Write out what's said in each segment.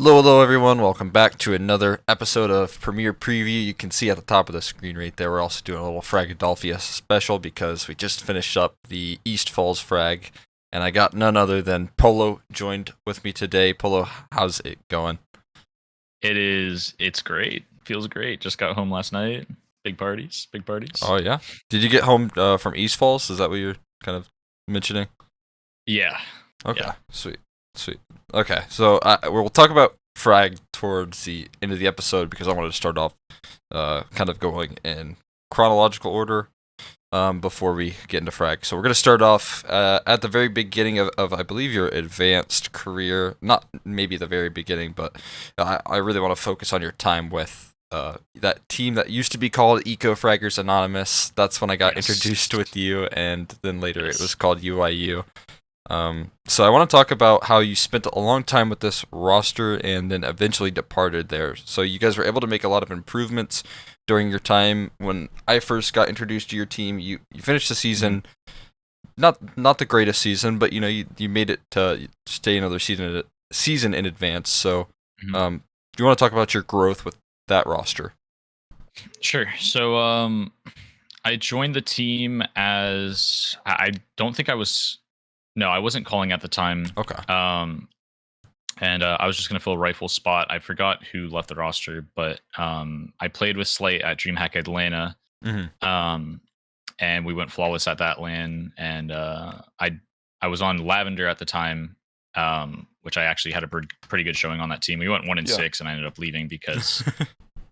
Hello, everyone. Welcome back to another episode of Premier Preview. You can see at the top of the screen right there, we're also doing a little Fragadelphia Special because we just finished up the East Falls Frag, and I got none other than Polo joined with me today. Polo, how's it going? It's great. Feels great. Just got home last night. Big parties. Oh, yeah? Did you get home from East Falls? Is that what you're kind of mentioning? Yeah. Okay, Yeah. sweet. Okay, so we'll talk about Frag towards the end of the episode because I wanted to start off kind of going in chronological order before we get into Frag. So we're going to start off at the very beginning of, I believe, your advanced career. Not maybe the very beginning, but I really want to focus on your time with that team that used to be called Eco Fraggers Anonymous. That's when I got introduced with you, and then later it was called UIU. So I want to talk about how you spent a long time with this roster and then eventually departed there. So you guys were able to make a lot of improvements during your time. When I first got introduced to your team, you finished the season, not the greatest season, but you made it to stay another season in advance. So do you want to talk about your growth with that roster? Sure. So I joined the team as I don't think I was. No, I wasn't calling at the time. Okay. And I was just gonna fill a rifle spot. I forgot who left the roster, but I played with Slate at DreamHack Atlanta. And we went flawless at that LAN. And I was on Lavender at the time, which I actually had a pretty good showing on that team. We went 1-6, and I ended up leaving because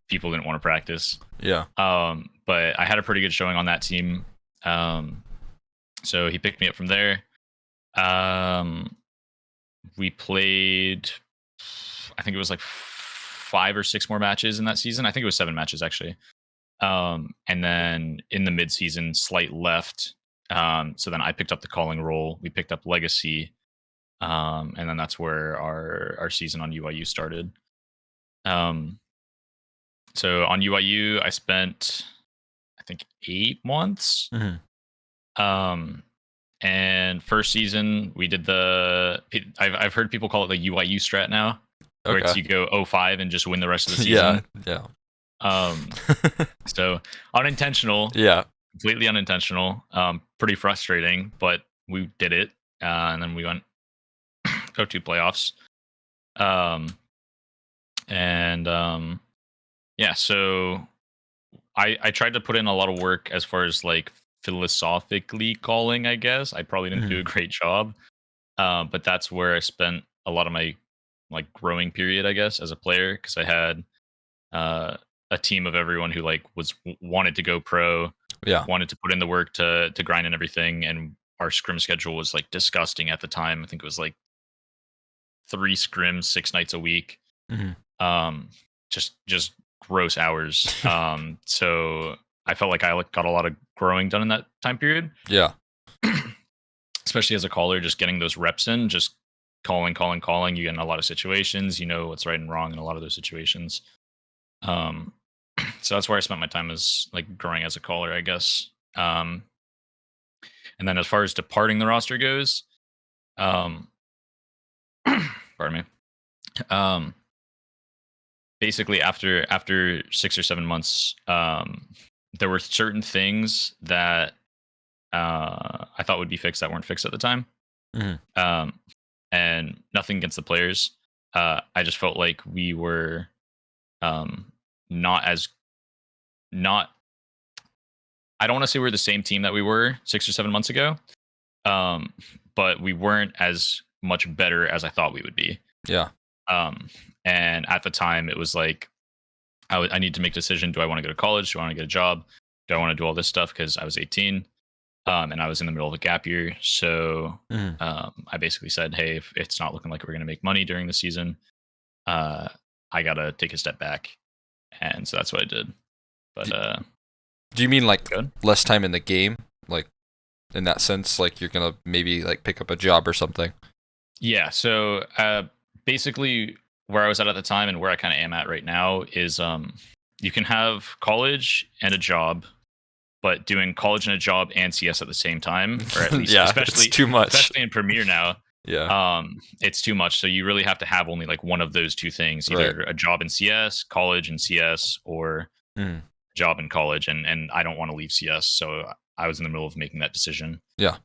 people didn't want to practice. Yeah. But I had a pretty good showing on that team. So he picked me up from there. We played, I think it was like 5 or 6 more matches in that season. I think it was 7 matches actually. And then in the mid-season, Slight left. So then I picked up the calling role. We picked up Legacy. And then that's where our season on UIU started. So on UIU, I spent, I think, 8 months. And first season, we did I've heard people call it the UIU strat now, where it's you go 0-5 and just win the rest of the season. Yeah. So unintentional. Yeah. Completely unintentional. Pretty frustrating, but we did it. And then we went 0-2 playoffs. Yeah, so I tried to put in a lot of work as far as like philosophically calling, I guess. I probably didn't do a great job. But that's where I spent a lot of my like growing period, I guess, as a player, because I had a team of everyone who like wanted to go pro, wanted to put in the work to grind and everything. And our scrim schedule was like disgusting at the time. I think it was like 3 scrims 6 nights a week. Just gross hours. So I felt like I got a lot of growing done in that time period. Yeah. Especially as a caller, just getting those reps in, just calling. You get in a lot of situations, you know what's right and wrong in a lot of those situations. So that's where I spent my time, as like growing as a caller, I guess. And then as far as departing the roster goes, pardon me. Basically after 6 or 7 months, there were certain things that I thought would be fixed that weren't fixed at the time. And nothing against the players. I just felt like we were not. I don't want to say we're the same team that we were 6 or 7 months ago, but we weren't as much better as I thought we would be. Yeah. And at the time, it was like I need to make a decision. Do I want to go to college? Do I want to get a job? Do I want to do all this stuff? Because I was 18, and I was in the middle of a gap year. So I basically said, hey, if it's not looking like we're going to make money during the season, I got to take a step back. And so that's what I did. But do you mean like less time in the game? Like in that sense, like you're going to maybe like pick up a job or something? Yeah. So basically where I was at the time and where I kind of am at right now is you can have college and a job, but doing college and a job and CS at the same time, or at least it's too much, especially in Premier now. Yeah. It's too much. So you really have to have only like one of those two things, Right. either a job in CS, college in CS, or Mm. job in college. And I don't want to leave CS, so I was in the middle of making that decision. Yeah.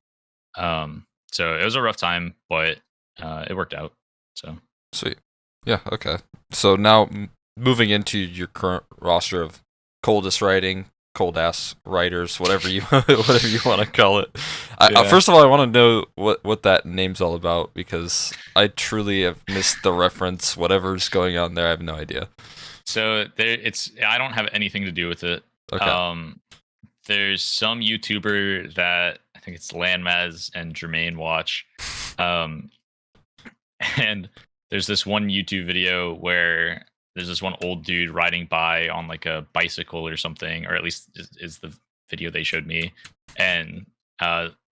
So it was a rough time, but it worked out. So Sweet. Yeah. Okay. So now moving into your current roster of coldest writing, cold ass writers, whatever you whatever you want to call it. Yeah. First of all, I want to know what that name's all about because I truly have missed the reference. Whatever's going on there, I have no idea. So I don't have anything to do with it. Okay. There's some YouTuber that I think it's Landmaz and Jermaine watch. Um, and there's this one YouTube video where there's this one old dude riding by on like a bicycle or something, or at least is the video they showed me. And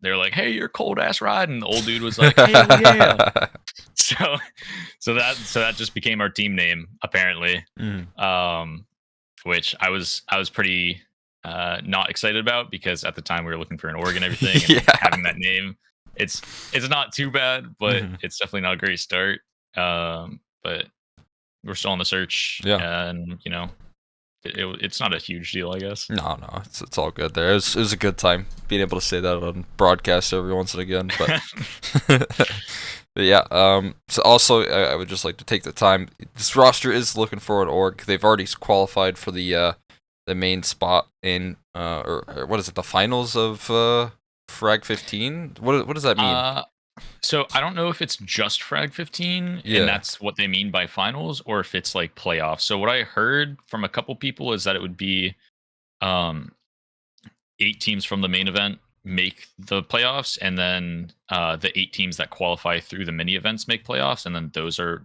they're like, "Hey, you're cold ass riding." And the old dude was like, "Hey, yeah." So that just became our team name apparently. Which I was pretty not excited about, because at the time we were looking for an org and everything, and Yeah. having that name, it's not too bad, but Mhm. it's definitely not a great start. But we're still on the search, Yeah. and it's not a huge deal, I guess. No, it's all good there. It was a good time being able to say that on broadcast every once and again, but but yeah. So also, I would just like to take the time. This roster is looking for an org. They've already qualified for the main spot in or what is it? The finals of Frag 15. What does that mean? So I don't know if it's just Frag 15 Yeah. and that's what they mean by finals, or if it's like playoffs. So what I heard from a couple people is that it would be um 8 teams from the main event make the playoffs, and then the 8 teams that qualify through the mini events make playoffs, and then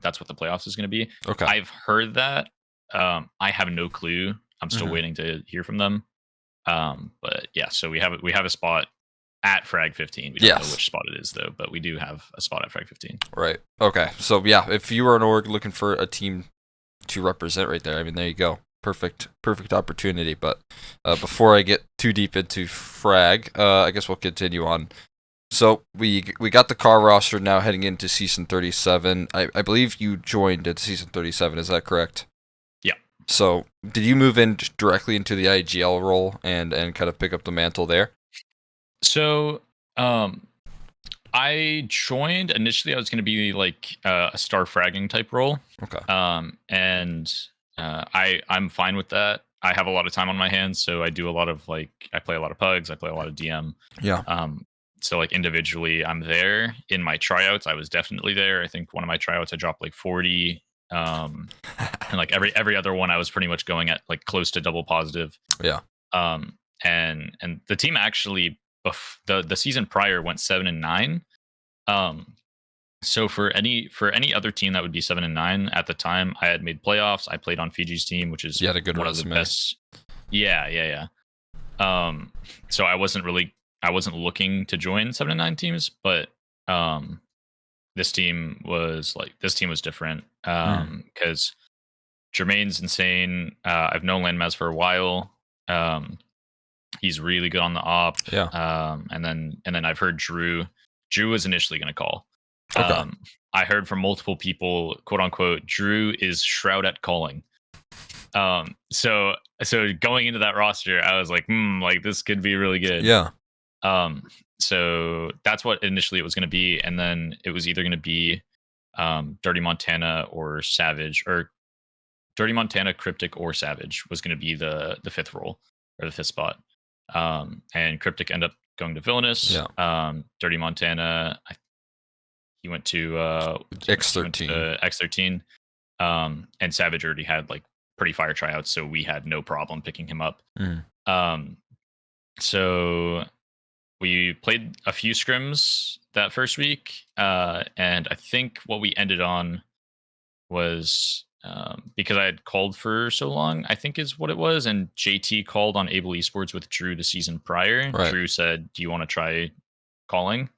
that's what the playoffs is going to be. Okay. I've heard that. I have no clue. I'm still Mhm. waiting to hear from them. But yeah, so we have a spot at Frag 15. We don't know Yes. which spot it is though, but we do have a spot at Frag 15. Right. Okay. So yeah, if you were an org looking for a team to represent right there, I mean, there you go. Perfect opportunity. But before I get too deep into Frag, I guess we'll continue on. So we got the car roster now heading into season 37. I believe you joined at season 37. Is that correct? Yeah. So did you move in directly into the IGL role and kind of pick up the mantle there? So I joined initially. I was going to be like a star fragging type role. Okay. And I'm fine with that. I have a lot of time on my hands, so I do a lot of I play a lot of pugs, I play a lot of DM. Yeah. So like individually, I'm there. In my tryouts, I was definitely there. I think one of my tryouts, I dropped like 40. And like every other one, I was pretty much going at like close to double positive. Yeah. And the team actually the season prior went 7-9. So for any other team that would be 7-9 at the time, I had made playoffs. I played on Fiji's team, which is You had a good one resume. of the best. Yeah. So I wasn't looking to join 7-9 teams, but this team was different because Jermaine's insane. I've known Landmaz for a while. He's really good on the op. Yeah. And then I've heard Drew was initially going to call. Okay. I heard from multiple people, quote unquote, Drew is shroud at calling. So going into that roster, I was like, like this could be really good. Yeah. So that's what initially it was going to be, and then it was either going to be Dirty Montana or Savage, or Dirty Montana, Cryptic, or Savage was going to be the fifth role or the fifth spot. And Cryptic ended up going to Villainous. Yeah. Dirty Montana, he went to X13. X13. And Savage already had like pretty fire tryouts, so we had no problem picking him up. So we played a few scrims that first week, and I think what we ended on was because I had called for so long, I think is what it was, and JT called on Able Esports with Drew the season prior. Right. Drew said, "Do you want to try calling?"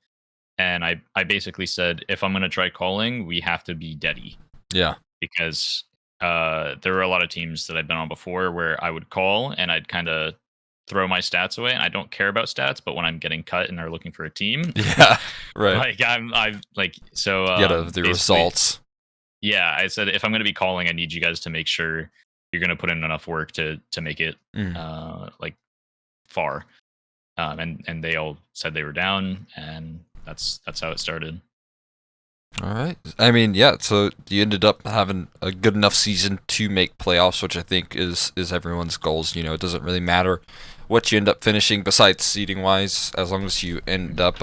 And I basically said, if I'm going to try calling, we have to be deady. Yeah. Because there were a lot of teams that I'd been on before where I would call and I'd kind of throw my stats away, and I don't care about stats. But when I'm getting cut and are looking for a team, Yeah, right. like I'm like so. You gotta have the results. Yeah, I said if I'm going to be calling, I need you guys to make sure you're going to put in enough work to make it like far. And they all said they were down, and that's how it started. All right. I mean, yeah. So you ended up having a good enough season to make playoffs, which I think is everyone's goals. You know, it doesn't really matter what you end up finishing besides seeding wise, as long as you end up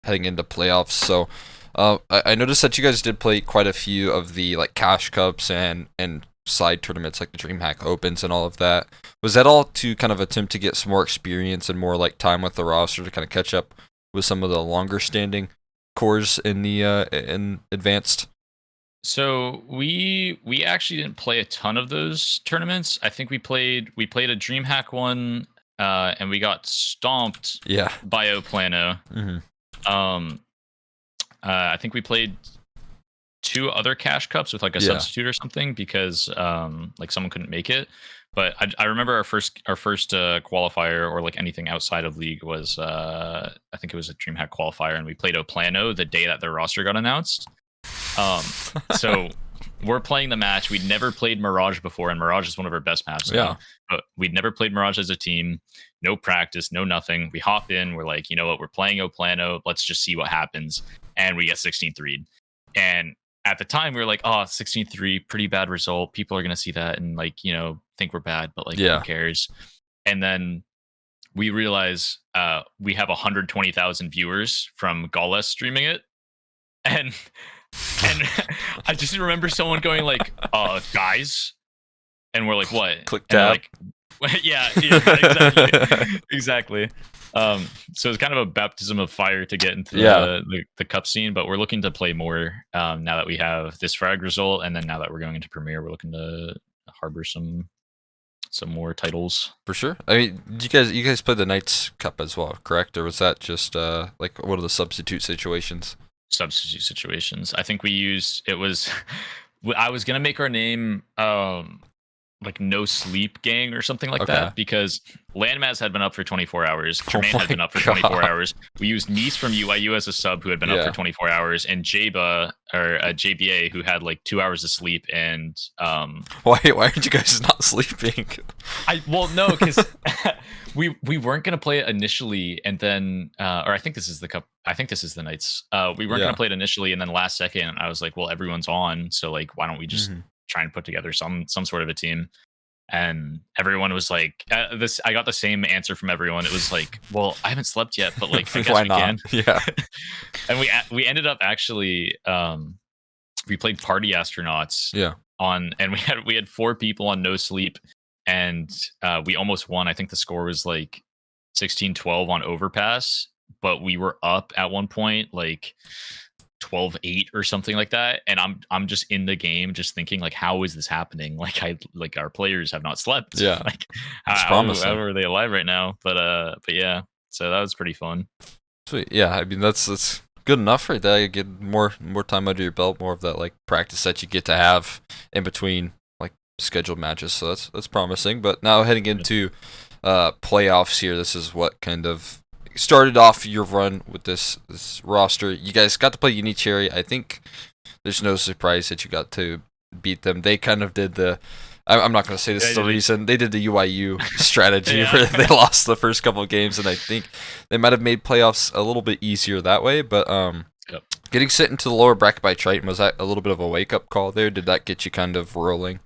heading into playoffs. So I noticed that you guys did play quite a few of the like cash cups and side tournaments like the DreamHack Opens and all of that. Was that all to kind of attempt to get some more experience and more like time with the roster to kind of catch up with some of the longer standing cores in the in advanced? So we actually didn't play a ton of those tournaments. I think we played a DreamHack one, and we got stomped Yeah. by Pol0. Mm-hmm. I think we played 2 other cash cups with like a substitute or something because like someone couldn't make it. But I remember our first qualifier or like anything outside of league was I think it was a DreamHack qualifier, and we played Pol0 the day that their roster got announced. So we're playing the match. We'd never played Mirage before, and Mirage is one of our best maps. Yeah. But we'd never played Mirage as a team. No practice, no nothing. We hop in. We're like, you know what? We're playing Pol0. Let's just see what happens. And we get 16-3'd. And at the time, we were like, oh, 16-3, pretty bad result. People are going to see that and like, you know, think we're bad, but like, who cares? And then we realize we have 120,000 viewers from Gaules streaming it. And I just remember someone going like, guys. And we're like, what? Click tab. Like, yeah, exactly. Exactly. So it's kind of a baptism of fire to get into the cup scene, but we're looking to play more now that we have this Frag result, and then now that we're going into Premier, we're looking to harbor some more titles. For sure. I mean, you guys played the Knights Cup as well, correct? Or was that just like one of the substitute situations? Substitute situations. I think it was I was gonna make our name like No Sleep Gang or something like that, because Landmass had been up for 24 hours. Jermaine had been up for 24 hours. We used Nice from UIU as a sub who had been up for 24 hours, and Jaba or JBA who had like 2 hours of sleep. And why aren't you guys not sleeping? No, because we weren't gonna play it initially, and then or I think this is the cup. I think this is the Knights. We weren't gonna play it initially, and then last second I was like, well, everyone's on, so like, why don't we just try and put together some sort of a team? And everyone was like, I got the same answer from everyone. It was like, well, I haven't slept yet, but like, I guess why we not? can. Yeah. And we ended up actually we played Party Astronauts and we had 4 people on No Sleep, and we almost won. I think the score was like 16-12 on Overpass, but we were up at one point like 12-8 or something like that, and I'm just in the game just thinking like, how is this happening? Like our players have not slept. Like how are they alive right now? But yeah, so that was pretty fun. Sweet. Yeah, I mean that's good enough right there. You get more time under your belt, more of that like practice that you get to have in between like scheduled matches, so that's promising. But now heading into playoffs here, this is what kind of started off your run with this roster. You guys got to play Unicherry. I think there's no surprise that you got to beat them. They kind of did I'm not going to say this is the reason. They did the UIU strategy where they lost the first couple of games, and I think they might have made playoffs a little bit easier that way. But getting sent into the lower bracket by Triton, was that a little bit of a wake-up call there? Did that get you kind of rolling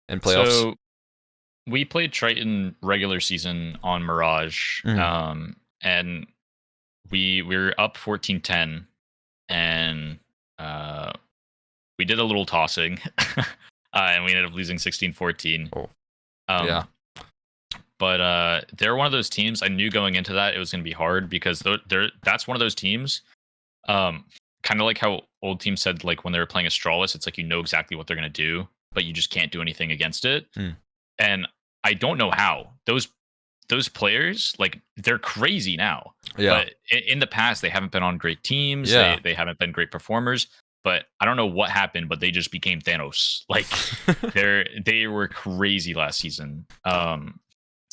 in playoffs? So we played Triton regular season on Mirage. And we were up 14-10, and we did a little tossing, and we ended up losing 16-14. But they're one of those teams I knew going into that it was going to be hard, because that's one of those teams, kind of like how old teams said, like when they were playing Astralis, it's like you know exactly what they're going to do, but you just can't do anything against it. And I don't know how those players, like, they're crazy now. But in the past, they haven't been on great teams. They haven't been great performers. But I don't know what happened, but they just became Thanos. Like, they were crazy last season.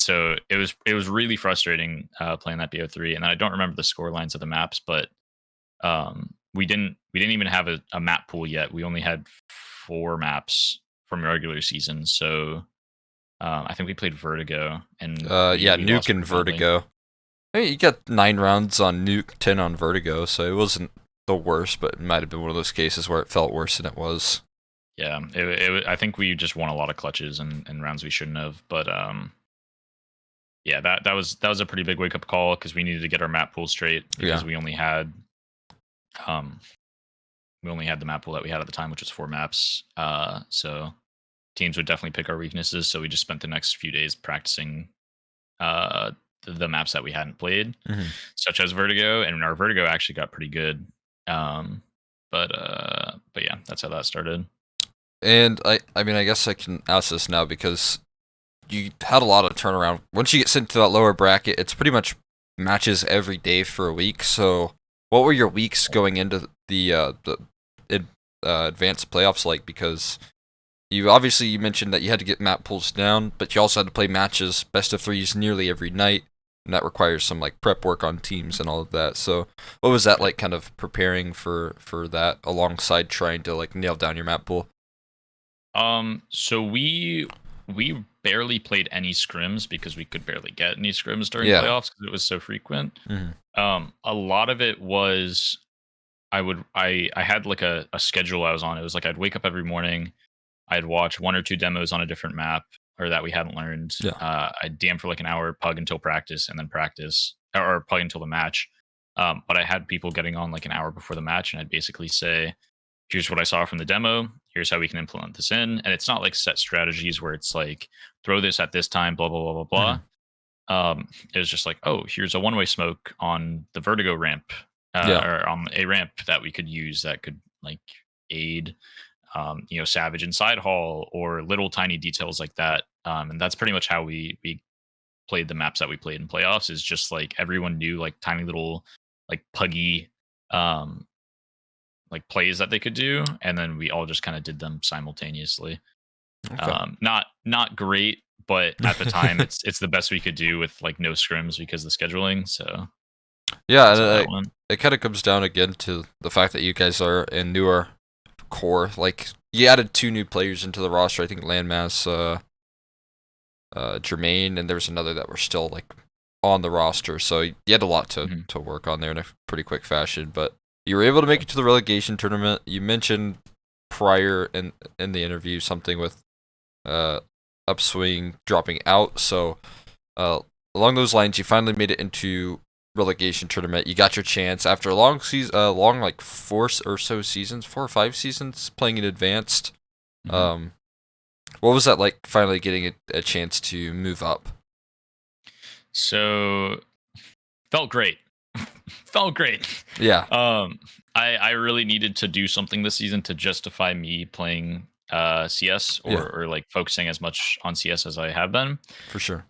So it was really frustrating playing that BO3, and I don't remember the score lines of the maps, but we didn't even have a map pool yet. We only had 4 maps from regular season, so I think we played Vertigo, and Yeah, we Nuke lost and pretty badly. Vertigo. I mean, you got 9 rounds on Nuke, 10 on Vertigo, so it wasn't the worst, but it might have been one of those cases where it felt worse than it was. Yeah, I think we just won a lot of clutches and rounds we shouldn't have, but yeah, that was a pretty big wake up call because we needed to get our map pool straight because Yeah. um we only had the map pool that we had at the time, which was 4 maps. So teams would definitely pick our weaknesses. So we just spent the next few days practicing the maps that we hadn't played, Mhm. such as Vertigo, and our Vertigo actually got pretty good. Um, but yeah, that's how that started. And I mean, I guess I can ask this now because you had a lot of turnaround. Once you get sent to that lower bracket, it's pretty much matches every day for a week. So, what were your weeks going into the advanced playoffs like? Because you mentioned that you had to get map pools down, but you also had to play matches, best of threes, nearly every night, and that requires some like prep work on teams and all of that. So, what was that like, kind of preparing for that alongside trying to like nail down your map pool? So we barely played any scrims because we could barely get any scrims during Yeah. playoffs because it was so frequent. Mhm. A lot of it was I had like a schedule I was on. It was like I'd wake up every morning, I'd watch 1 or 2 demos on a different map or that we hadn't learned. Yeah. I'd DM for like an hour, pug until practice, and then practice or pug until the match. But I had people getting on like an hour before the match, and I'd basically say, here's what I saw from the demo. Here's how we can implement this in. And it's not like set strategies where it's like throw this at this time, blah blah blah blah blah. Mhm. It was just like, oh, here's a one-way smoke on the Vertigo ramp, Yeah. or on a ramp that we could use that could like aid, Savage and Side Hall or little tiny details like that. And that's pretty much how we played the maps that we played in playoffs. Is just like everyone knew like tiny little like puggy um like plays that they could do, and then we all just kind of did them simultaneously. Okay. Not great, but at the time it's the best we could do with like no scrims because of the scheduling. So Yeah, that's and how that went. it kind of comes down again to the fact that you guys are a newer core. Like you added 2 new players into the roster. I think Landmass, Jermaine, and there was another that were still like on the roster. So you had a lot Mhm. to work on there in a pretty quick fashion. But you were able to make it to the relegation tournament. You mentioned prior in the interview something with uh Upswing dropping out. So uh along those lines, you finally made it into relegation tournament. You got your chance after a long season, long like 4 or 5 seasons playing in advanced. Mhm. Um, what was that like? Finally getting a chance to move up. So felt great. Felt great. Yeah, I really needed to do something this season to justify me playing CS, yeah, or like focusing as much on CS as I have been. for sure.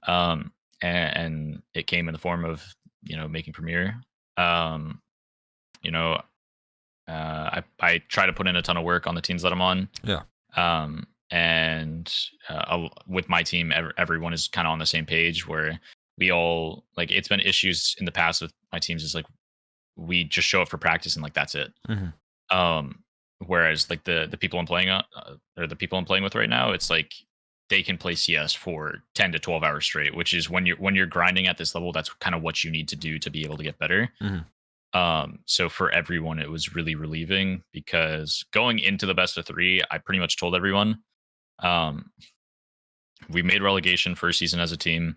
And it came in the form of making Premiere. Um, you know, I try to put in a ton of work on the teams that I'm on. Yeah, And with my team, everyone is kind of on the same page where we all like. It's been issues in the past with my teams. Is like we just show up for practice and like that's it. hmm Um, Whereas like the people I'm playing or the people I'm playing with right now, it's like they can play CS for 10 to 12 hours straight, which is when you're grinding at this level, that's kind of what you need to do to be able to get better. hmm So for everyone, it was really relieving because going into the best of 3, I pretty much told everyone, um, we made relegation first season as a team.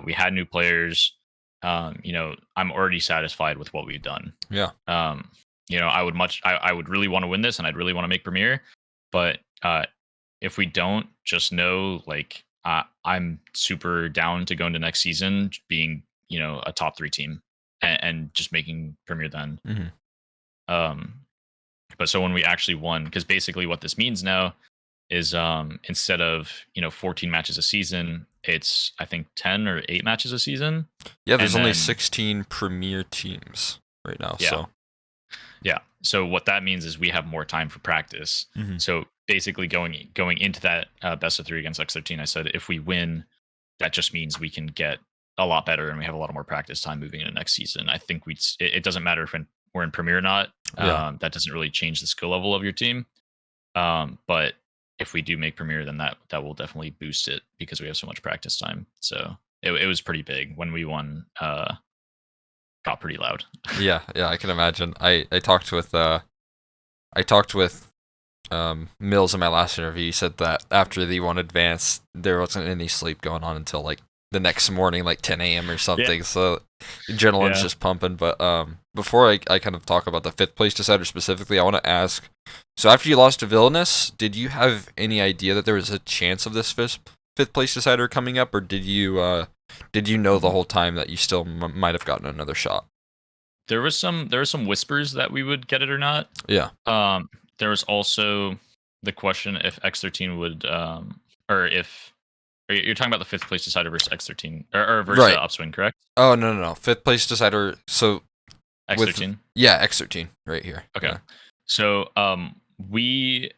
We had new players. I'm already satisfied with what we've done. yeah, Um, I would really want to win this, and I'd really want to make Premier. But if we don't, just know like I'm super down to go into next season being a top 3 team, and just making Premier then. hmm Um, but so when we actually won, because basically what this means now is instead of 14 matches a season, it's I think 10 or 8 matches a season. yeah. And There's only then 16 premier teams right now. yeah, So yeah. So what that means is we have more time for practice. hmm So basically going into that best of 3 against X13, I said if we win, that just means we can get a lot better and we have a lot more practice time moving into next season. I think it doesn't matter if we're in Premier or not. Yeah. That doesn't really change the skill level of your team. But if we do make Premier, then that will definitely boost it because we have so much practice time. So it was pretty big when we won. Got pretty loud. Yeah, I can imagine. I talked with Mills in my last interview. He said that after the one advance, there wasn't any sleep going on until like the next morning, like 10 a.m. or something. Yeah. So adrenaline's just pumping. But before I kind of talk about the 5th place decider specifically, I want to ask, so after you lost to Villainous, did you have any idea that there was a chance of this 5th place decider coming up, or did you know the whole time that you still might have gotten another shot? There was some whispers that we would get it or not. Yeah. There was also the question if X13 would, or if you're talking about the 5th place decider versus X13 or versus Upswing, correct? Oh no, 5th place decider. So X13. X13 right here. Okay. Yeah. So we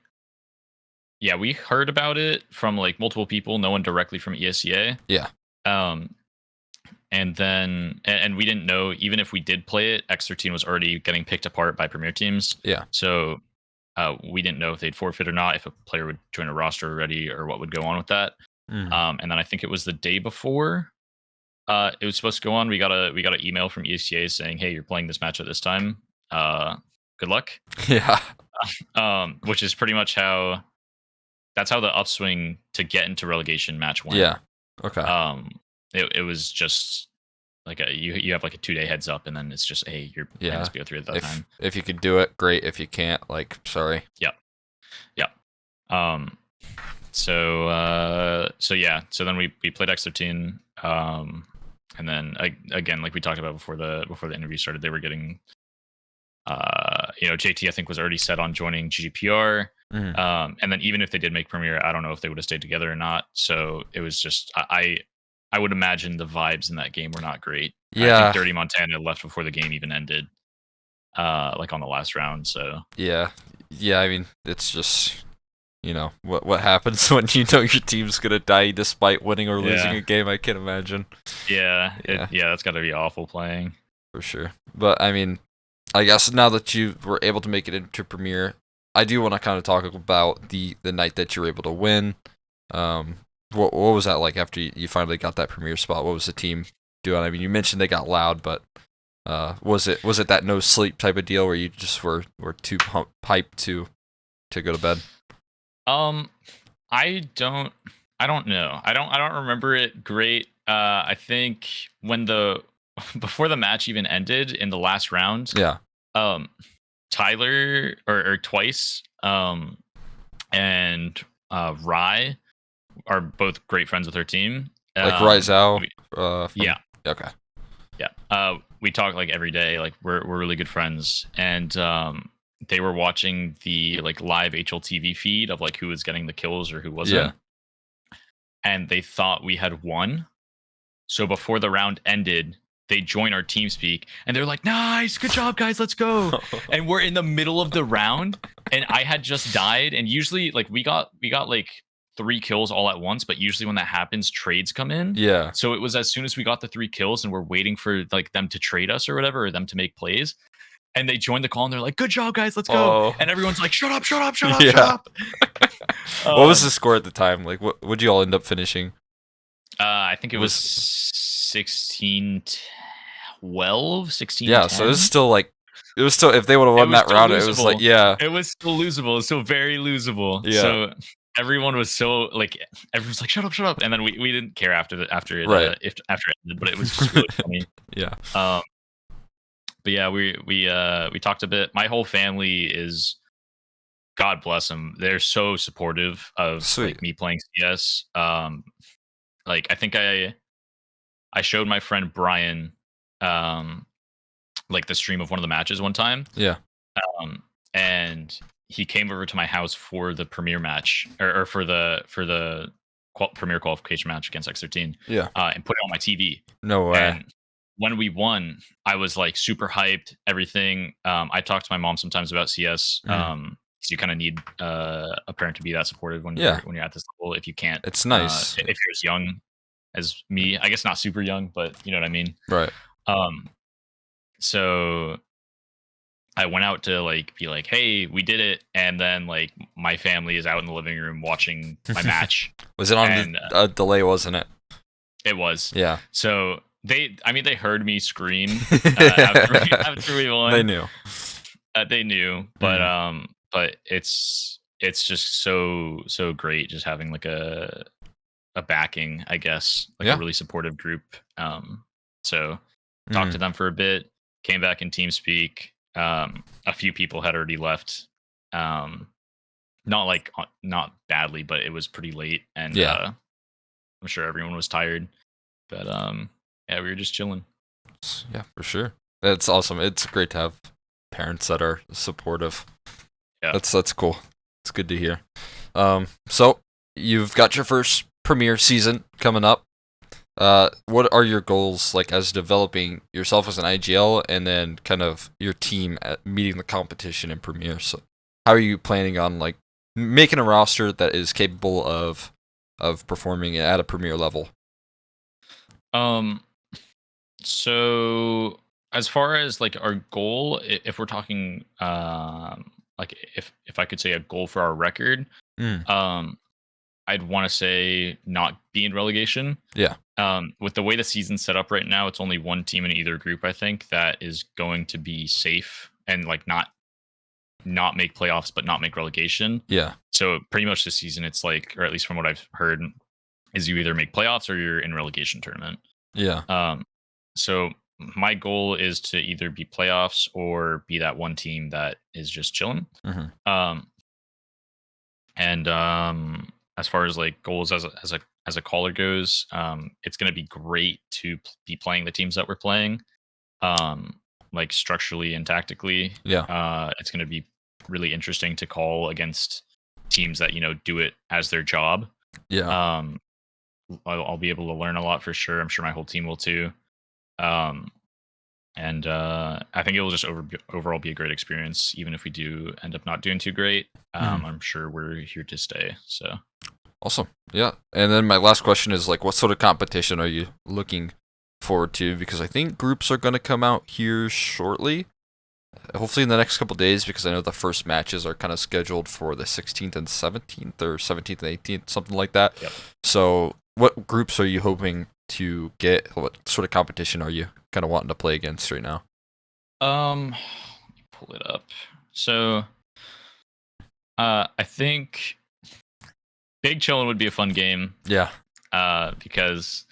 heard about it from like multiple people, no one directly from ESEA. Yeah. And then we didn't know, even if we did play it, X13 was already getting picked apart by Premier teams. Yeah. So we didn't know if they'd forfeit or not, if a player would join a roster already, or what would go on with that. And then I think it was the day before it was supposed to go on. We got an email from ESEA saying, "Hey, you're playing this match at this time. Good luck." Yeah. Which is pretty much that's how the Upswing to get into relegation match went. Yeah. Okay. It was just like you have like a 2-day heads up, and then it's just, hey, you're playing this BO3 at that time. If you could do it, great. If you can't, like, sorry. Yep. So then we played X13, and then again, like we talked about before the interview started, they were getting JT I think was already set on joining GGPR. And then even if they did make Premier, I don't know if they would have stayed together or not. So it was just I would imagine the vibes in that game were not great. Yeah. I think Dirty Montana left before the game even ended, like on the last round. So yeah. I mean, it's just, what happens when you know your team's gonna die despite winning or losing a game. I can't imagine. Yeah, that's got to be awful playing for sure. But I mean, I guess now that you were able to make it into Premier, I do want to kind of talk about the night that you were able to win. What was that like after you finally got that Premier spot? What was the team doing? I mean, you mentioned they got loud, but was it that no sleep type of deal where you just were too hyped to go to bed? I don't know. I don't remember it great. I think when before the match even ended in the last round, Tyler or Twice and Rye are both great friends with her team. Like Rye Zhao? Yeah. Okay. Yeah. We talk like every day. Like we're really good friends, and they were watching the like live HLTV feed of like who was getting the kills or who wasn't. Yeah. And they thought we had won. So before the round ended, they join our TeamSpeak and they're like, "Nice, good job, guys, let's go." And we're in the middle of the round, and I had just died. And usually, like we got like 3 kills all at once, but usually when that happens, trades come in. Yeah. So it was as soon as we got the 3 kills, and we're waiting for like them to trade us or whatever, or them to make plays. And they joined the call and they're like, "Good job, guys, let's go." And everyone's like, "Shut up, shut up, shut up, shut up." What was the score at the time? Like, what would you all end up finishing? I think it was 16-12, 16-10. Yeah, so it was still if they would have won that round, losable. It was like, yeah. It was still losable. So very losable. Yeah. So everyone was so like, everyone's like, "Shut up, shut up." And then we didn't care after it Right. After it ended, but it was just really funny. Yeah. But yeah, we talked a bit. My whole family is, God bless them, they're so supportive of like me playing CS. Like I think I showed my friend Brian like the stream of one of the matches one time. Yeah. And he came over to my house for the Premier match or for the Premier qualification match against X13. Yeah. And put it on my TV. No way. And when we won, I was like super hyped, everything. I talk to my mom sometimes about CS. So you kind of need a parent to be that supportive when you're at this level. If you can't, it's nice. If you're as young, as me. I guess not super young, but you know what I mean. Right. Um, so I went out to like be like, "Hey, we did it," and then like my family is out in the living room watching my match. Was it on And a delay? Wasn't it? it was. Yeah. So they heard me scream after we won. They knew. They knew, but it's just so great just having like a backing, I guess, like Yeah. a really supportive group. So talked to them for a bit, came back in TeamSpeak. A few people had already left. Not badly, but it was pretty late, and I'm sure everyone was tired. But yeah, we were just chilling. Yeah, for sure. That's awesome. It's great to have parents that are supportive. Yeah. That's cool. It's good to hear. So you've got your first Premier season coming up. What are your goals like as developing yourself as an IGL and then kind of your team at meeting the competition in Premier? So how are you planning on like making a roster that is capable of performing at a Premier level? So as far as like our goal, if we're talking like if I could say a goal for our record, I'd want to say not be in relegation. Yeah. With the way the season's set up right now, it's only one team in either group, I think, that is going to be safe and like not make playoffs but not make relegation. Yeah. So pretty much this season it's like, or at least from what I've heard, is you either make playoffs or you're in relegation tournament. Yeah. So my goal is to either be playoffs or be that one team that is just chilling. And as far as like goals as a caller goes, it's going to be great to be playing the teams that we're playing, like structurally and tactically. Yeah. It's going to be really interesting to call against teams that do it as their job. Yeah. I'll be able to learn a lot for sure. I'm sure my whole team will too. And I think it will just overall be a great experience, even if we do end up not doing too great. I'm sure we're here to stay. So awesome. Yeah. And then my last question is like, what sort of competition are you looking forward to? Because I think groups are going to come out here shortly. Hopefully in the next couple days, because I know the first matches are kind of scheduled for the 16th and 17th or 17th and 18th, something like that. Yep. So what groups are you hoping to get? What sort of competition are you kind of wanting to play against right now? Let me pull it up. So I think Big Chillin would be a fun game. Yeah. Because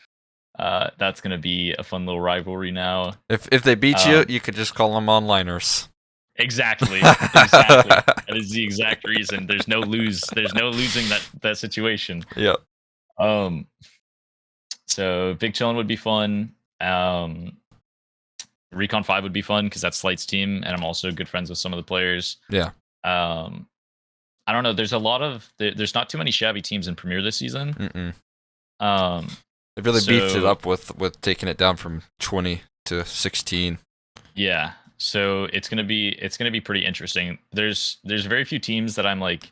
that's gonna be a fun little rivalry now. If they beat you, you could just call them onliners. Exactly. That is the exact reason. There's no losing that situation. Yeah. So Big Chillin would be fun. Recon 5 would be fun because that's Slight's team, and I'm also good friends with some of the players. Yeah. I don't know. There's there's not too many shabby teams in Premier this season. They really beefed it up with taking it down from 20 to 16. Yeah. So it's gonna be pretty interesting. There's very few teams that I'm like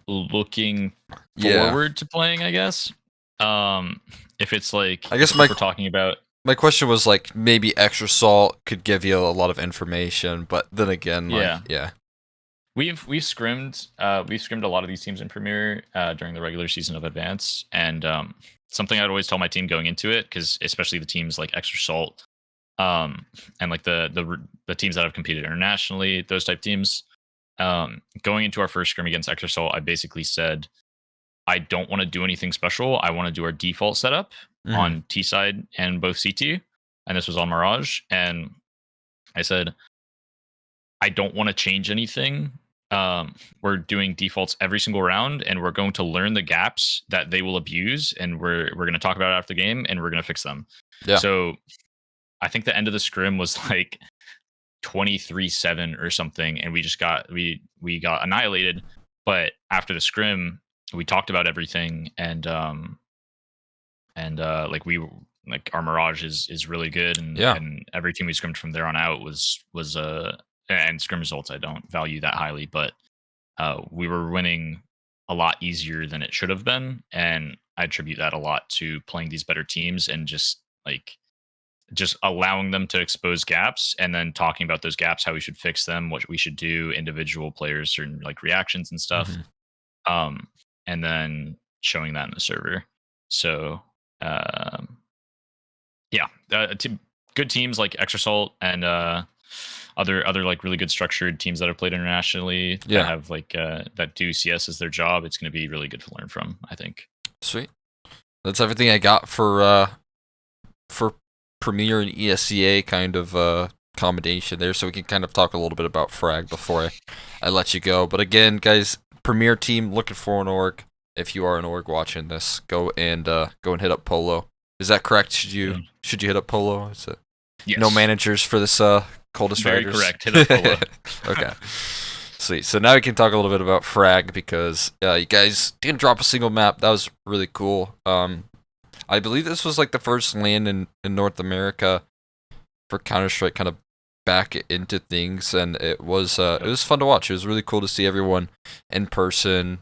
looking forward to playing, I guess. If it's like, I guess we're talking about, my question was like maybe Extra Salt could give you a lot of information, but then again, yeah. We've scrimmed a lot of these teams in Premier during the regular season of Advance, and something I'd always tell my team going into it, because especially the teams like Extra Salt, and like the teams that have competed internationally, those type teams, going into our first scrim against Extra Salt, I basically said, I don't want to do anything special. I want to do our default setup on T side and both CT, and this was on Mirage, and I said, I don't want to change anything. We're doing defaults every single round, and we're going to learn the gaps that they will abuse, and we're going to talk about it after the game, and we're going to fix them. Yeah. So I think the end of the scrim was like 23-7 or something, and we just got annihilated. But after the scrim, we talked about everything, and like our Mirage is really good, and every team we scrimmed from there on out was and scrim results I don't value that highly, but we were winning a lot easier than it should have been, and I attribute that a lot to playing these better teams and just allowing them to expose gaps and then talking about those gaps, how we should fix them, what we should do, individual players, certain like reactions and stuff. Um, and then showing that in the server. So yeah, good teams like Extrasalt and other like really good structured teams that have played internationally that have like that do CS as their job. It's going to be really good to learn from, I think. Sweet. That's everything I got for Premier and ESEA kind of combination there, so we can kind of talk a little bit about Frag before I let you go. But again, guys, Premier team looking for an org. If you are an org watching this, go and hit up Pol0. Is that correct? Should you hit up Pol0? Is it yes. No managers for this coldest Very riders? correct. Hit up Pol0. Okay. Sweet. So now we can talk a little bit about Frag because you guys didn't drop a single map. That was really cool. I believe this was like the first LAN in North America for Counter-Strike kind of back into things, and it was fun to watch. It was really cool to see everyone in person.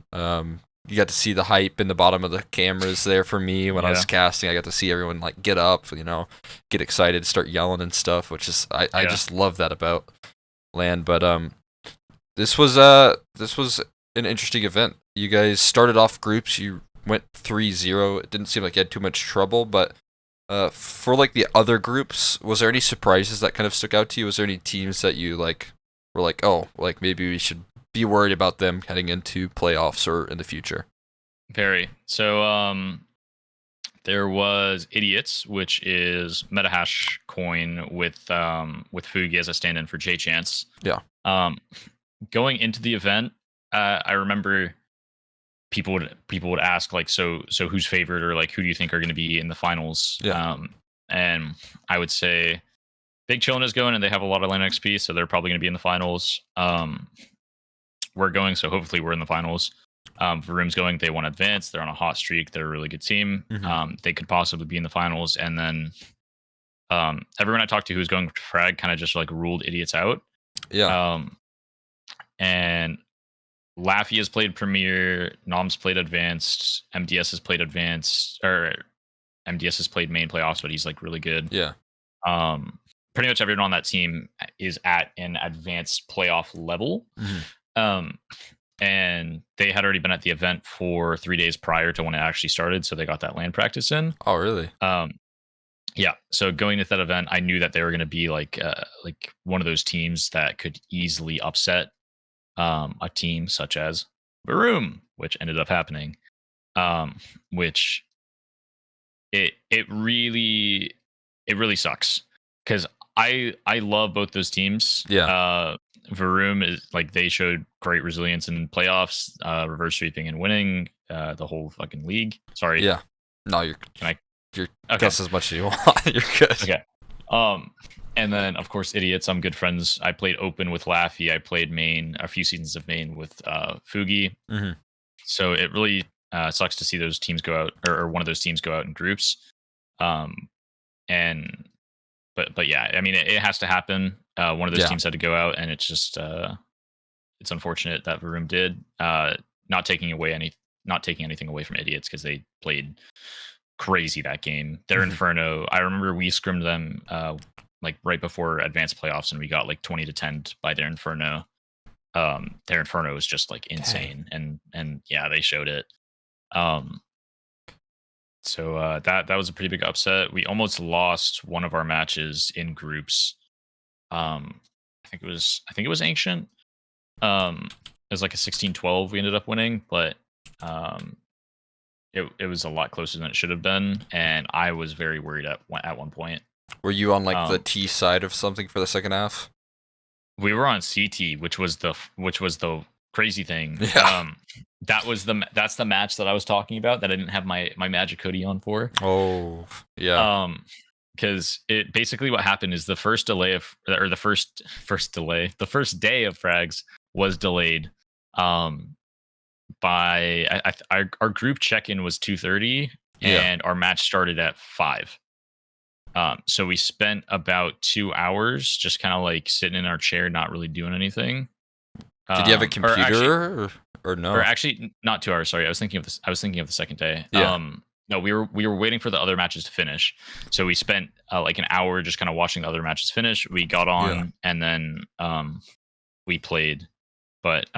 You got to see the hype in the bottom of the cameras there for me when I was casting. I got to see everyone like get up, get excited, start yelling and stuff, which is I just love that about LAN. But this was an interesting event. You guys started off groups. You went 3-0. It didn't seem like you had too much trouble, but for like the other groups, was there any surprises that kind of stuck out to you? Was there any teams that you like were like, oh, like maybe we should be worried about them heading into playoffs or in the future? Very. So there was Idiots, which is MetaHash coin with Fugi as a stand-in for J Chance. Yeah. Going into the event, I remember people would ask like, so who's favored, or like who do you think are going to be in the finals? Yeah. And I would say Big Chillin is going, and they have a lot of LAN XP, so they're probably going to be in the finals. We're going, so hopefully we're in the finals. Varroom's going, they want to advance. They're on a hot streak. They're a really good team. They could possibly be in the finals. And then everyone I talked to who was going to Frag kind of just like ruled Idiots out. Yeah. And Laffy has played Premier, Nom's played Advanced, MDS has played Advanced, or MDS has played main playoffs, but he's like really good. Yeah. Pretty much everyone on that team is at an advanced playoff level. And they had already been at the event for 3 days prior to when it actually started, so they got that LAN practice in. Oh, really? Yeah. So going to that event, I knew that they were going to be like one of those teams that could easily upset a team such as Varroom, which ended up happening. Which it really sucks because I love both those teams. Yeah. Varroom is like, they showed great resilience in playoffs, reverse sweeping and winning the whole fucking league. Sorry. Yeah. No, you're guess as much as you want. You're good. Okay. And then of course Idiots. I'm good friends. I played open with Laffy. I played main, a few seasons of main with Fugi. So it really sucks to see those teams go out, or one of those teams go out in groups. But yeah, I mean it has to happen. One of those teams had to go out, and it's just it's unfortunate that Varroom did. Not taking anything away from Idiots, because they played crazy that game. Their Inferno, I remember we scrimmed them like right before advanced playoffs, and we got like 20-10 by their Inferno. Their Inferno was just like insane. And yeah, they showed it. So that was a pretty big upset. We almost lost one of our matches in groups. I think it was Ancient. It was like a 16-12 we ended up winning, but it was a lot closer than it should have been, and I was very worried at one point. Were you on like the T side of something for the second half? We were on CT, which was the crazy thing. Yeah. That's the match that I was talking about that I didn't have my magic hoodie on for. Oh, yeah. Because it basically, what happened is the first day of frags was delayed. By our group check-in was 2:30, and our match started at 5. So we spent about 2 hours just kind of like sitting in our chair, not really doing anything. Did you have a computer or no? Or actually, not 2 hours. Sorry, I was thinking of the second day. Yeah. No, we were waiting for the other matches to finish. So we spent like an hour just kind of watching the other matches finish. We got on and then we played, but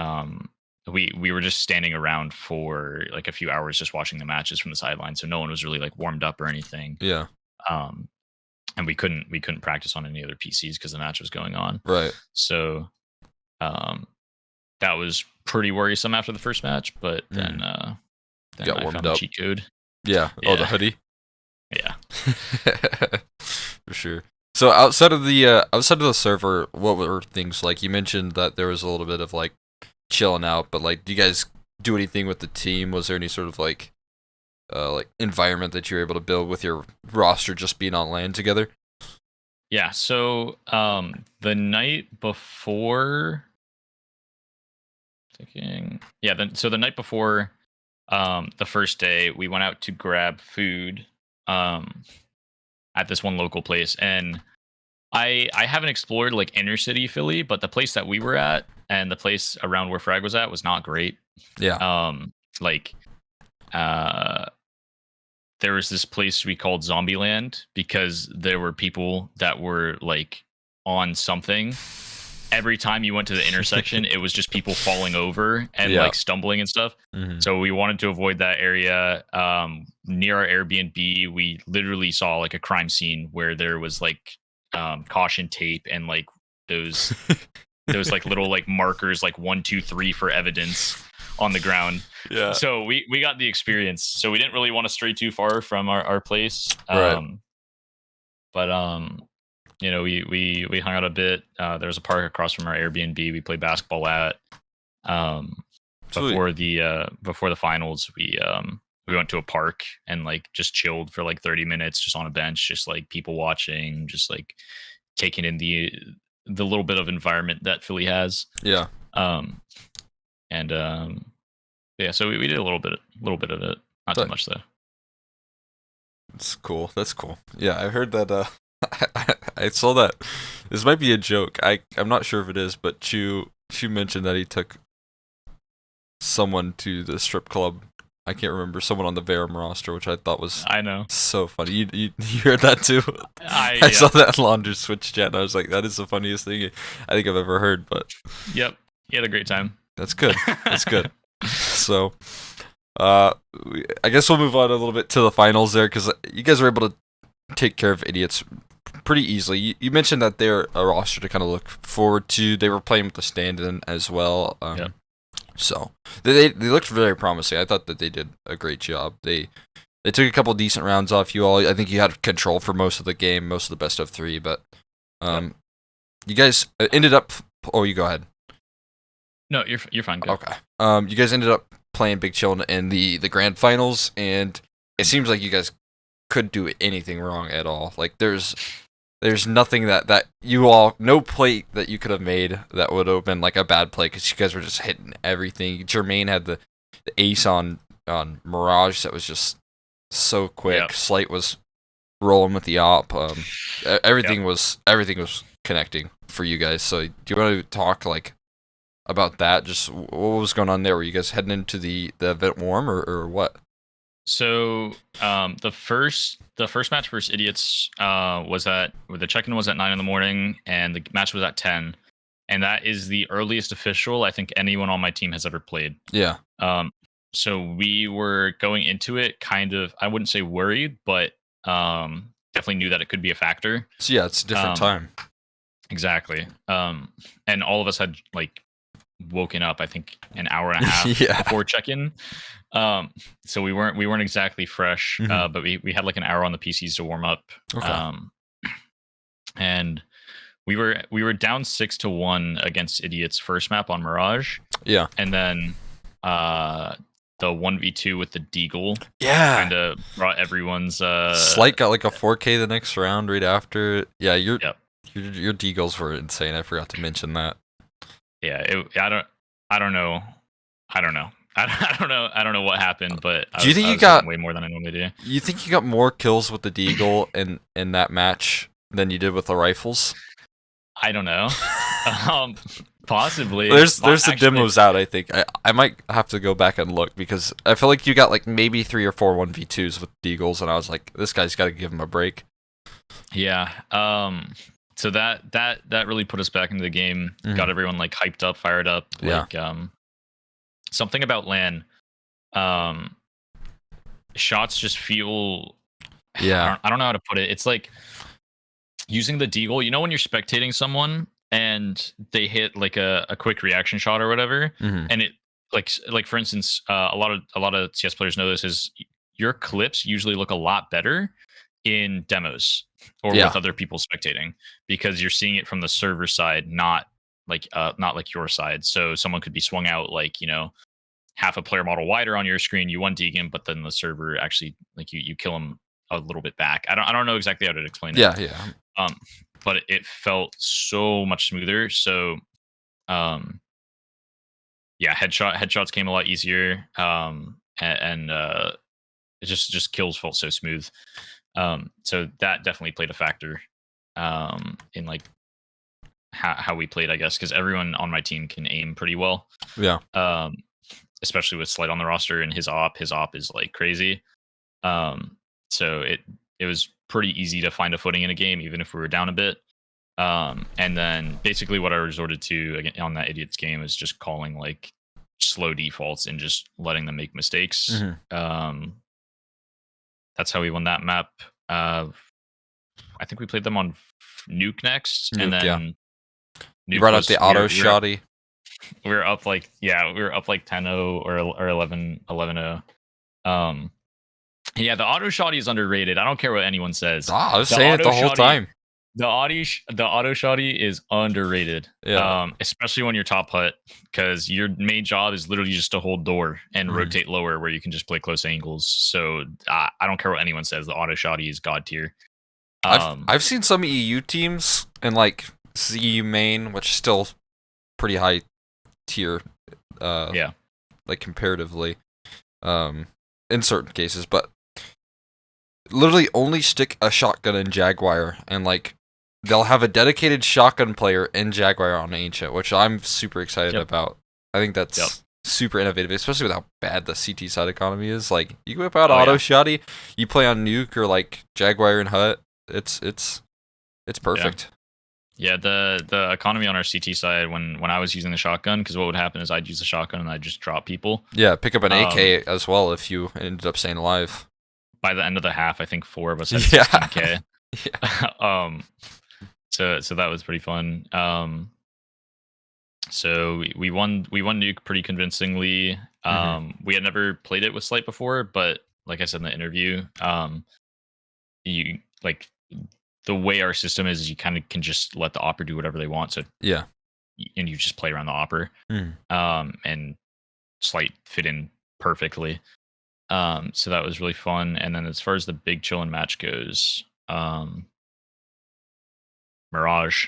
we were just standing around for like a few hours just watching the matches from the sideline. So no one was really like warmed up or anything. Yeah. And we couldn't practice on any other PCs because the match was going on. Right. So that was pretty worrisome after the first match, but then got I warmed found up. the cheat code. Yeah. Oh, the hoodie. Yeah. For sure. So outside of the server, what were things like? You mentioned that there was a little bit of like chilling out, but like, do you guys do anything with the team? Was there any sort of like environment that you were able to build with your roster just being on LAN together? Yeah. So the night before, so the night before the first day, we went out to grab food at this one local place, and I haven't explored like inner city Philly, but the place that we were at and the place around where Frag was at was not great. Yeah. There was this place we called Zombieland because there were people that were like on something. Every time you went to the intersection, it was just people falling over and like stumbling and stuff. Mm-hmm. So we wanted to avoid that area. Near our Airbnb, we literally saw like a crime scene where there was like caution tape and like those like little like markers, like 1, 2, 3 for evidence on the ground. Yeah. So we got the experience. So we didn't really want to stray too far from our place. Right. But you know, we hung out a bit. There was a park across from our Airbnb. We played basketball at. Before the finals, we went to a park and like just chilled for like 30 minutes, just on a bench, just like people watching, just like taking in the little bit of environment that Philly has. Yeah. So we did a little bit of it, not too much though. That's cool. Yeah, I heard that. I saw that. This might be a joke. I'm not sure if it is, but Chu mentioned that he took someone to the strip club. I can't remember, someone on the Verum roster, which I thought was so funny. You heard that too? I saw that on Launder's Switch chat, and I was like, that is the funniest thing I think I've ever heard. But yep, he had a great time. That's good. So, I guess we'll move on a little bit to the finals there, because you guys were able to take care of idiots pretty easily. You mentioned that they're a roster to kind of look forward to. They were playing with the stand-in as well. So they looked very promising. I thought that they did a great job. They took a couple decent rounds off you all. I think you had control for most of the game, most of the best of 3. But you guys ended up. Oh, you go ahead. No, you're fine. Good. Okay. You guys ended up playing Big Chillin in the grand finals, and it seems like you guys couldn't do anything wrong at all. Like there's nothing that you all, no play that you could have made that would have been like a bad play, because you guys were just hitting everything. Jermaine had the ace on Mirage that was just so quick. Yep. Slight was rolling with the op. Everything was connecting for you guys. So do you want to talk like about that? Just what was going on there? Were you guys heading into the event warm or what? So the first match versus Idiots the check-in was at 9 a.m. and the match was at 10, and that is the earliest official I think anyone on my team has ever played. Yeah. So we were going into it kind of, I wouldn't say worried, but definitely knew that it could be a factor. So yeah, it's a different time. Exactly. And all of us had like woken up I think an hour and a half before check-in. So we weren't exactly fresh, but we had like an hour on the PCs to warm up. Okay. And we were down 6-1 against Idiots first map on Mirage. Yeah. And then the 1v2 with the Deagle kind of brought everyone's Slight got like a 4K the next round right after. Yeah, your Deagles were insane. I forgot to mention that. Yeah, I don't know. I don't know what happened, but do you think you got way more than I normally do? You think you got more kills with the Deagle in that match than you did with the rifles? I don't know. Possibly. There's the Actually, demos out. I think I might have to go back and look because I feel like you got like maybe 3 or 4 1v2s with Deagles, and I was like, this guy's got to give him a break. yeah. So that really put us back into the game. Got everyone like hyped up, fired up. Like something about LAN. Shots just feel. Yeah. I don't know how to put it. It's like using the deagle. You know when you're spectating someone and they hit like a quick reaction shot or whatever, and it like for instance, a lot of CS players know this is your clips usually look a lot better in demos or with other people spectating because you're seeing it from the server side, not like your side. So someone could be swung out like half a player model wider on your screen, you one deg him, but then the server actually like you kill him a little bit back. I don't know exactly how to explain it. Yeah. But it felt so much smoother. So headshots came a lot easier. And it just kills felt so smooth. So that definitely played a factor in like how we played, I guess, because everyone on my team can aim pretty well. Yeah. Especially with Slight on the roster and his op is like crazy. So it was pretty easy to find a footing in a game, even if we were down a bit. And then basically what I resorted to again on that Idiots game is just calling like slow defaults and just letting them make mistakes. That's how we won that map. I think we played them on Nuke next, and then you brought up the auto shotty. We were up like 10-0 or 11-0. Yeah, the auto shotty is underrated. I don't care what anyone says. I was saying it the whole time. The auto shotty is underrated. Yeah. Especially when you're top hut, because your main job is literally just to hold door and rotate lower, where you can just play close angles. So I don't care what anyone says. The auto shotty is god tier. I've seen some EU teams in like CU main, which is still pretty high tier. Like comparatively, in certain cases, but literally only stick a shotgun in Jaguar, and like they'll have a dedicated shotgun player in Jaguar on Ancient, which I'm super excited about. I think that's super innovative, especially with how bad the CT side economy is. Like you whip out auto shotty, you play on Nuke or like Jaguar and Hut. It's perfect. Yeah, the economy on our CT side when I was using the shotgun, because what would happen is I'd use the shotgun and I'd just drop people. Yeah, pick up an AK as well if you ended up staying alive. By the end of the half, I think 4 of us had 16k. So that was pretty fun. So we won Nuke pretty convincingly. We had never played it with Slight before, but like I said in the interview, you like the way our system is you kind of can just let the opper do whatever they want. So and you just play around the opper, and Slight fit in perfectly. So that was really fun. And then as far as the Big Chillin match goes, Mirage.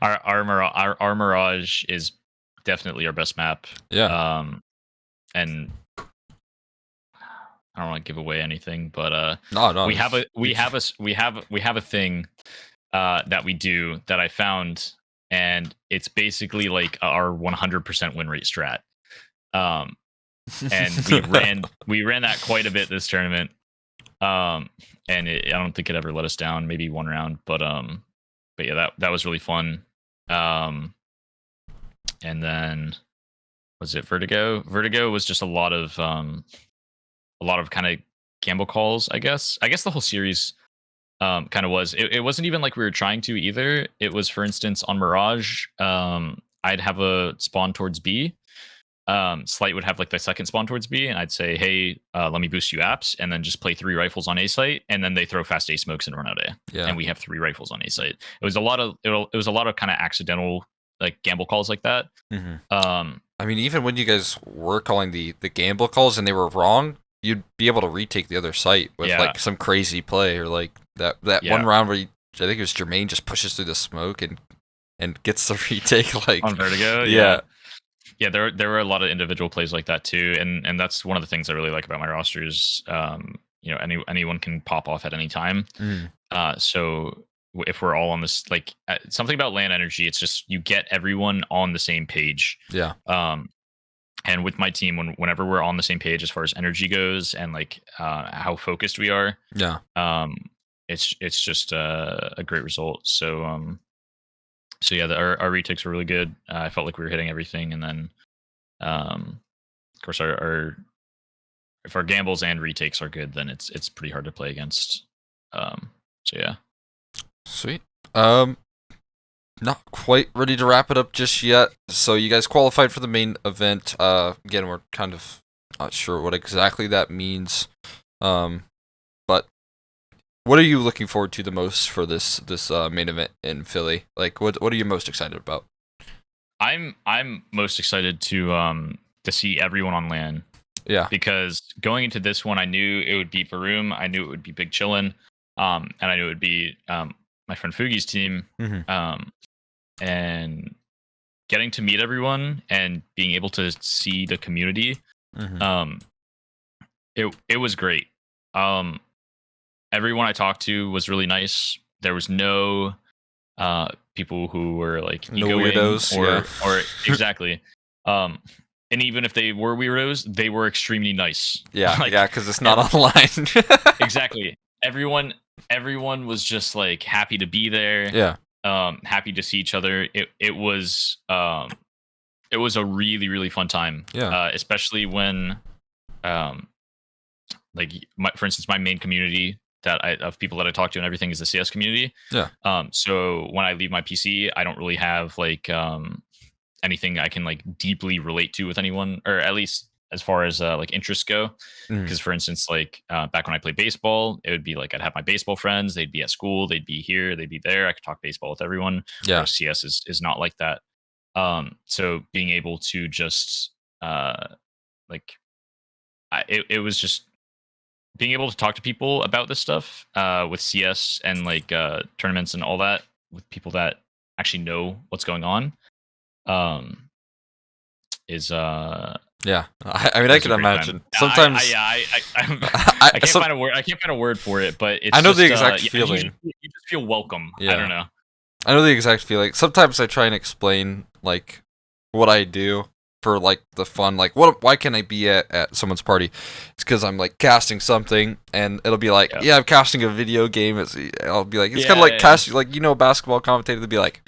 our Mirage is definitely our best map. Yeah. And I don't want to give away anything, but no. we have a thing that we do that I found, and it's basically like our 100% win rate strat. And we ran that quite a bit this tournament. And I don't think it ever let us down. Maybe one round, but yeah, that was really fun. And then was it Vertigo? Vertigo was just a lot of kind of gamble calls, I guess. I guess the whole series kind of was. It wasn't even like we were trying to either. It was, for instance, on Mirage, I'd have a spawn towards B. Slight would have like the second spawn towards B, and I'd say, hey, let me boost you apps, and then just play 3 rifles on A site, and then they throw fast A smokes and run out A. Yeah. And we have 3 rifles on A site. It was a lot of kind of accidental like gamble calls like that. I mean, even when you guys were calling the gamble calls and they were wrong, you'd be able to retake the other site with like some crazy play, or like that one round where I think it was Jermaine just pushes through the smoke and gets the retake like on Vertigo. Yeah, there were a lot of individual plays like that too, and that's one of the things I really like about my rosters. Anyone can pop off at any time. So if we're all on this, like something about LAN energy. It's just you get everyone on the same page. Yeah. And with my team, whenever we're on the same page as far as energy goes and like how focused we are, Yeah. it's just a great result. So yeah, our retakes were really good. I felt like we were hitting everything, and then of course our if our gambles and retakes are good, then it's pretty hard to play against. So yeah. Sweet. Not quite ready to wrap it up just yet. So you guys qualified for the main event. Again, we're kind of not sure what exactly that means. But what are you looking forward to the most for this main event in Philly? Like, what are you most excited about? I'm most excited to see everyone on LAN. Yeah. Because going into this one, I knew it would be Baroom, I knew it would be Big Chillin, and I knew it would be my friend Fugi's team. Mm-hmm. And getting to meet everyone and being able to see the community, Mm-hmm. it was great. Everyone I talked to was really nice. There was no people who were like No egoing weirdos, or exactly. And even if they were weirdos, they were extremely nice. Yeah, Like, yeah, because it's not online. exactly. Everyone was just like happy to be there. Yeah. Happy to see each other. It was a really, really fun time. Yeah. Especially when like for instance, my main community of people that I talk to and everything is the CS community. Yeah. So when I leave my PC, I don't really have like anything I can like deeply relate to with anyone, or at least as far as like interests go. Because for instance, like back when I played baseball, it would be like I'd have my baseball friends, they'd be at school, they'd be here, they'd be there, I could talk baseball with everyone. Yeah. CS is not like that. So being able to just like it was just being able to talk to people about this stuff with CS and like tournaments and all that with people that actually know what's going on is Yeah, I mean, I can imagine. Sometimes I can't find a word. I can't find a word for it, but it's I know just, the exact feeling. You just feel welcome. Yeah. I don't know. I know the exact feeling. Sometimes I try and explain like what I do for like the fun. Like, why can't I be at someone's party? It's because I'm like casting something, and it'll be like, yeah, I'm casting a video game. I'll be like, it's kind of like casting, like a basketball commentator. They'll be like,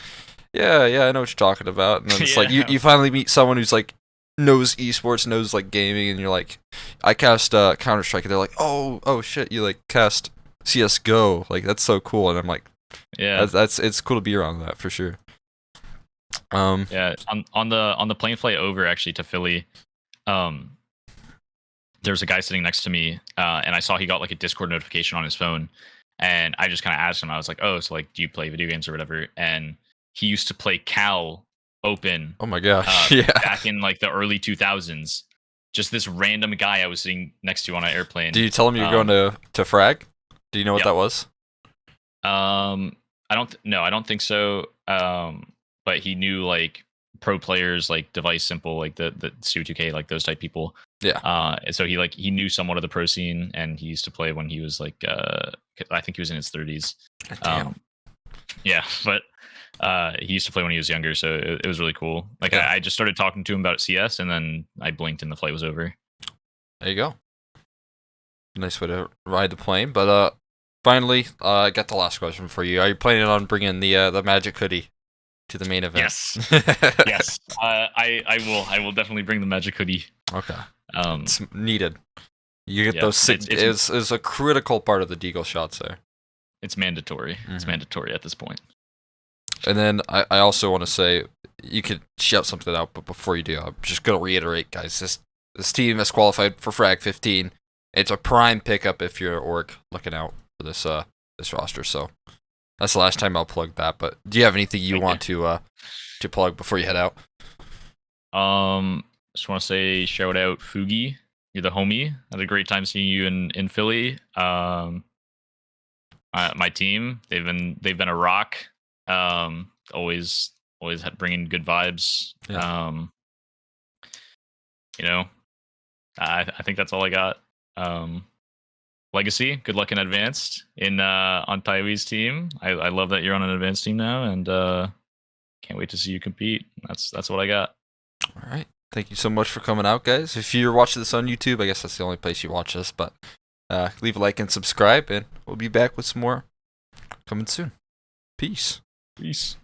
yeah, I know what you're talking about. And then it's like you finally meet someone who's like knows esports, knows like gaming, and you're like, I cast Counter-Strike, and they're like, oh shit, you like cast CS:GO, like that's so cool. And I'm like, yeah, that's it's cool to be around that for sure. Yeah, on the plane flight over actually to Philly, there was a guy sitting next to me, and I saw he got like a Discord notification on his phone, and I just kind of asked him, I was like, oh, so like, do you play video games or whatever? And he used to play Cal Open. Oh my gosh, yeah, back in like the early 2000s. Just this random guy I was sitting next to on an airplane. Do you tell him you're going to Frag? Do you know what that was? I don't think so. But he knew like pro players like Device Simple, like the Stu2K, like those type people. Yeah. So he knew somewhat of the pro scene, and he used to play when he was like I think he was in his 30s. Damn. Yeah, but he used to play when he was younger, so it was really cool. Like I just started talking to him about CS, and then I blinked and the flight was over. There you go. Nice way to ride the plane. But finally, I got the last question for you. Are you planning on bringing the magic hoodie to the main event? Yes. Yes. I will definitely bring the magic hoodie. Okay. It's needed. You get those. It's a critical part of the deagle shots there. It's mandatory. Mm-hmm. It's mandatory at this point. And then I also want to say, you could shout something out, but before you do, I'm just going to reiterate, guys, this team has qualified for Frag 15. It's a prime pickup if you're an org looking out for this roster. So that's the last time I'll plug that. But do you have anything you want to plug before you head out? Just want to say shout out Fugi. You're the homie. Had a great time seeing you in Philly. My team, they've been a rock. Always bringing good vibes. Yeah. I think that's all I got. Legacy, good luck in advanced in on Taiwi's team. I love that you're on an advanced team now, and can't wait to see you compete. That's what I got. All right. Thank you so much for coming out, guys. If you're watching this on YouTube, I guess that's the only place you watch us, but leave a like and subscribe, and we'll be back with some more coming soon. Peace. Peace.